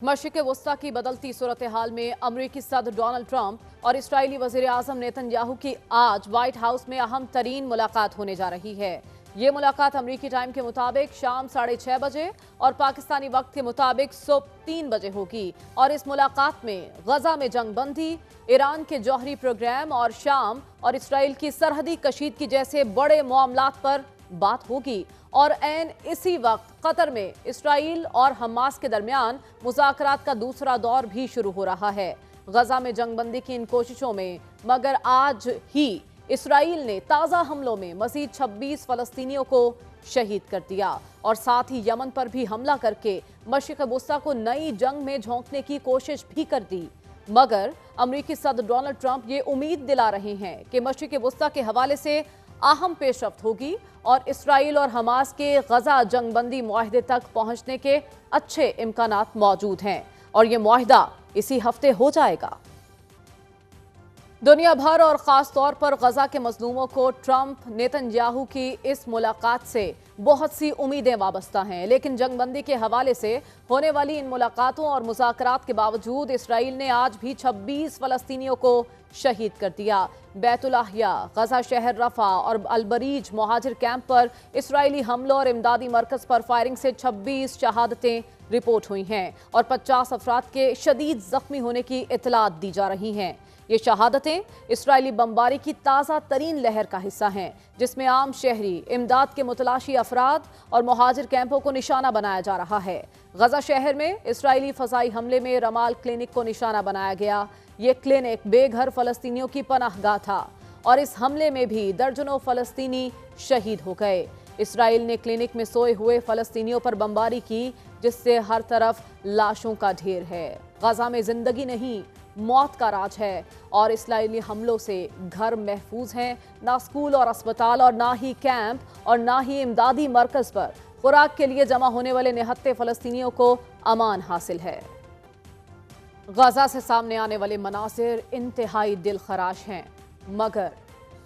मशरिक़ वस्ता की बदलती सूरत हाल में अमरीकी सदर डोनाल्ड ट्रंप और इसराइली वज़ीर आज़म नेतन्याहू की आज व्हाइट हाउस में अहम तरीन मुलाकात होने जा रही है। ये मुलाकात अमरीकी टाइम के मुताबिक शाम 6:30 बजे और पाकिस्तानी वक्त के मुताबिक सुबह 3 बजे होगी और इस मुलाकात में गजा में जंग बंदी, ईरान के जौहरी प्रोग्राम और शाम और इसराइल की सरहदी कशीदगी जैसे बड़े मामलात पर बात होगी। और ऐन इसी वक्त कतर में इसराइल और हमास के दरमियान मुज़ाकरात का दूसरा दौर भी शुरू हो रहा है। गजा में जंगबंदी की इन कोशिशों में मगर आज ही इसराइल ने ताज़ा हमलों में मज़ीद 26 फ़लस्तीनियों को शहीद कर दिया और साथ ही यमन पर भी हमला करके मशरिक़ वस्ता को नई जंग में झोंकने की कोशिश भी कर दी। मगर अमरीकी सदर डोनाल्ड ट्रंप ये उम्मीद दिला रहे हैं कि मशरिक़ वस्ता के हवाले से अहम पेशरफ्त होगी और इसराइल और हमास के गजा जंगबंदी मुआहदे तक पहुंचने के अच्छे इम्कानात मौजूद हैं और ये मुआहदा इसी हफ्ते हो जाएगा। दुनिया भर और ख़ास तौर पर गजा के मज़लूमों को ट्रंप नेतन्याहू की इस मुलाकात से बहुत सी उम्मीदें वाबस्ता हैं, लेकिन जंगबंदी के हवाले से होने वाली इन मुलाकातों और मुज़ाकरात के बावजूद इसराइल ने आज भी 26 फ़लस्तीनियों को शहीद कर दिया। बैतुल-लाहिया, गजा शहर रफा और अलबरीज मुहाजिर कैंप पर इसराइली हमलों और इमदादी मरकज़ पर फायरिंग से 26 शहादतें रिपोर्ट हुई हैं और 50 अफराद के शदीद जख्मी होने की इतलात दी जा रही हैं। ये शहादतें इसराइली बमबारी की ताज़ा तरीन लहर का हिस्सा हैं, जिसमें आम शहरी, इमदाद के मुतलाशी अफराद और मुहाजिर कैंपों को निशाना बनाया जा रहा है। गजा शहर में इसराइली फ़ज़ाई हमले में रमाल क्लिनिक को निशाना बनाया गया। ये क्लिनिक बेघर फ़लस्तीनियों की पनाहगाह था और इस हमले में भी दर्जनों फ़लस्तीनी शहीद हो गए। इसराइल ने क्लिनिक में सोए हुए फ़लस्तीनियों पर बमबारी की, जिससे हर तरफ लाशों का ढेर है। गजा में जिंदगी नहीं, मौत का राज है और इसराइली हमलों से घर महफूज हैं। ना स्कूल और अस्पताल और ना ही कैंप और ना ही इमदादी मरकज़ पर खुराक के लिए जमा होने वाले निहत्थे फ़लस्तीनियों को अमान हासिल है। गजा से सामने आने वाले मनासिर इंतहाई दिलखराश हैं, मगर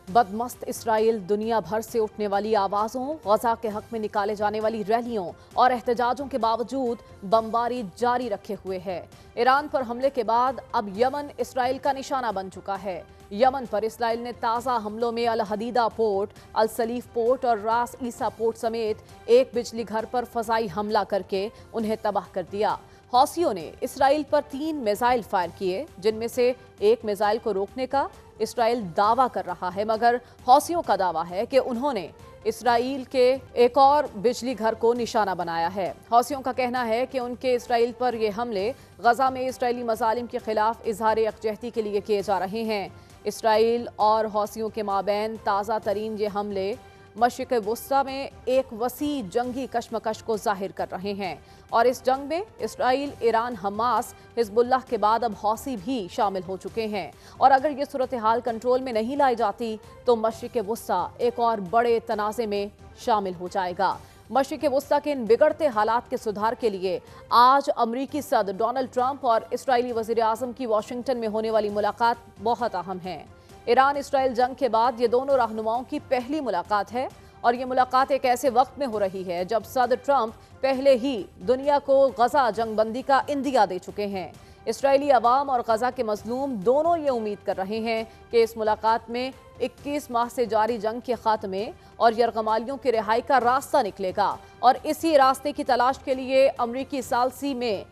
बदमस्त इसराइल दुनिया भर से उठने वाली आवाज़ों, गजा के हक में निकाले जाने वाली रैलियों और एहतजाजों के बावजूद बमबारी जारी रखे हुए है। ईरान पर हमले के बाद अब यमन इसराइल का निशाना बन चुका है। यमन पर इसराइल ने ताज़ा हमलों में अल हदीदा पोर्ट, अल सलीफ पोर्ट और रास ईसा पोर्ट समेत एक बिजली घर पर फ़ज़ाई हमला करके उन्हें तबाह कर दिया। हौसियों ने इसराइल पर 3 मिसाइल फायर किए, जिनमें से एक मिसाइल को रोकने का इसराइल दावा कर रहा है, मगर हौसियों का दावा है कि उन्होंने इसराइल के एक और बिजली घर को निशाना बनाया है। हौसियों का कहना है कि उनके इसराइल पर ये हमले गजा में इसराइली मज़ालिम के खिलाफ इजहार यकजहती के लिए किए जा रहे हैं। इसराइल और हौसियों के माबैन ताज़ा तरीन ये हमले मशरिक़ वस्ता में एक वसी जंगी कशमकश को जाहिर कर रहे हैं और इस जंग में इसराइल, ईरान, हमास, हिजबुल्लाह के बाद अब हौसी भी शामिल हो चुके हैं और अगर ये सूरत हाल कंट्रोल में नहीं लाई जाती तो मशरिक़ वस्ता एक और बड़े तनाज़े में शामिल हो जाएगा। मशरिक़ वस्ता के इन बिगड़ते हालात के सुधार के लिए आज अमरीकी सदर डोनाल्ड ट्रंप और इसराइली वज़ीर आज़म की वाशिंगटन में होने वाली मुलाकात बहुत अहम है। ईरान इसराइल जंग के बाद ये दोनों रहनुमाओं की पहली मुलाकात है और ये मुलाकात एक ऐसे वक्त में हो रही है जब सदर ट्रंप पहले ही दुनिया को गजा जंगबंदी का इंदिया दे चुके हैं। इसराइली अवाम और गजा के मजलूम दोनों ये उम्मीद कर रहे हैं कि इस मुलाकात में 21 माह से जारी जंग के खात्मे और यरगमालियों की रिहाई का रास्ता निकलेगा और इसी रास्ते की तलाश के लिए अमरीकी सालसी में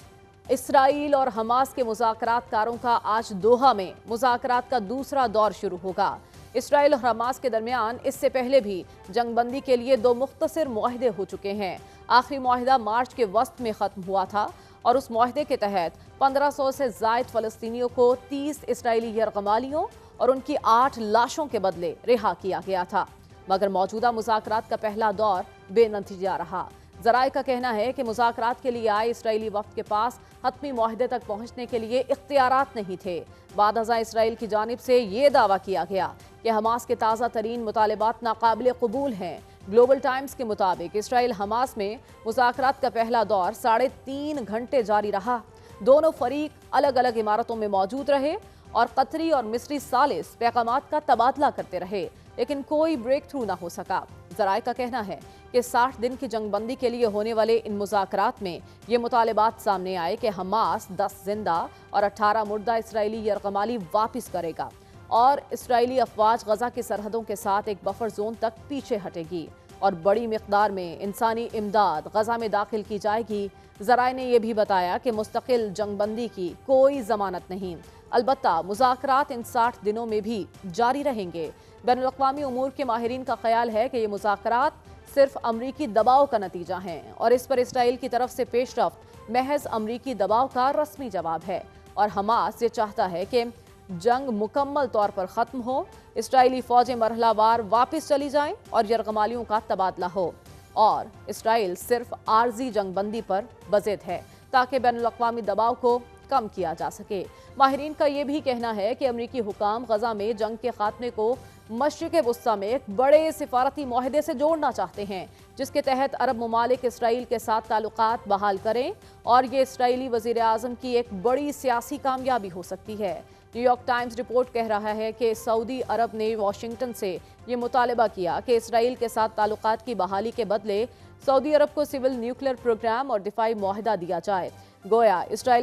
इसराइल और हमास के मुज़ाकरातकारों का आज दोहा में मुज़ाकरात का दूसरा दौर शुरू होगा। इसराइल और हमास के दरमियान इससे पहले भी जंगबंदी के लिए 2 मुख्तसर मुआहदे हो चुके हैं। आखिरी मुआहदा मार्च के वस्त में ख़त्म हुआ था और उस मुआहदे के तहत 1500 से ज़ायद फ़लस्तीनियों को 30 इसराइली यरगमालियों और उनकी 8 लाशों के बदले रिहा किया गया था, मगर मौजूदा मुज़ाकरात का पहला दौर बेनतीजा रहा। ज़राए का कहना है कि मुज़ाकरात के लिए आए इसराइली वफ़द के पास हतमी मुआहदे तक पहुँचने के लिए इख्तियारात नहीं थे। बाद अज़ां इसराइल की जानिब से ये दावा किया गया कि हमास के ताज़ा तरीन मुतालबात नाकाबिल कबूल हैं। ग्लोबल टाइम्स के मुताबिक इसराइल हमास में मुज़ाकरात का पहला दौर 3.5 घंटे जारी रहा। दोनों फरीक अलग अलग इमारतों में मौजूद रहे और कतरी और मिस्री सालिस पैगामात का तबादला करते रहे, लेकिन कोई ब्रेक थ्रू ना हो सका। ज़राए का कहना है कि 60 दिन की जंग बंदी के लिए होने वाले इन मुज़ाकरात में ये मुतालबात सामने आए कि हमास 10 जिंदा और 18 मुर्दा इसराइली यरगमाली वापस करेगा और इसराइली अफवाज गजा की सरहदों के साथ एक बफर जोन तक पीछे हटेगी और बड़ी मिकदार में इंसानी इमदाद गजा में दाखिल की जाएगी। ज़राए ने यह भी बताया कि मुस्तकिल जंगबंदी की कोई जमानत नहीं, अलबत्ता मुज़ाकरात इन 60 दिनों में भी जारी रहेंगे। बैनुल अक़वामी उमूर के माहिरीन का ख्याल है कि ये मुज़ाकरात सिर्फ अमरीकी दबाव का नतीजा हैं और इस पर इसराइल की तरफ से पेशरफ्त महज अमरीकी दबाव का रस्मी जवाब है और हमास ये चाहता है कि जंग मुकम्मल तौर पर ख़त्म हो, इसराइली फ़ौजें मरहलावार वापस चली जाएं और यरगमालियों का तबादला हो और इसराइल सिर्फ आर्जी जंगबंदी पर बज़िद है ताकि बैनुल अक़वामी दबाव को कम किया जा सके। माहिरीन का ये भी कहना है कि अमरीकी हुकाम गजा में जंग के खात्मे को मशरिक़ वुस्ता में एक बड़े सिफारती मुआहदे से जोड़ना चाहते हैं जिसके तहत अरब ममालिक इसराइल के साथ ताल्लुकात बहाल करें और ये इसराइली वज़ीर आज़म की एक बड़ी सियासी कामयाबी हो सकती है। न्यूयॉर्क टाइम्स रिपोर्ट कह रहा है कि सऊदी अरब ने वाशिंगटन से ये मुतालबा किया कि इसराइल के साथ ताल्लुकात की बहाली के बदले सऊदी अरब को सिविल न्यूक्लियर प्रोग्राम और दिफाई मुआहदा दिया जाए। गोया इसराइल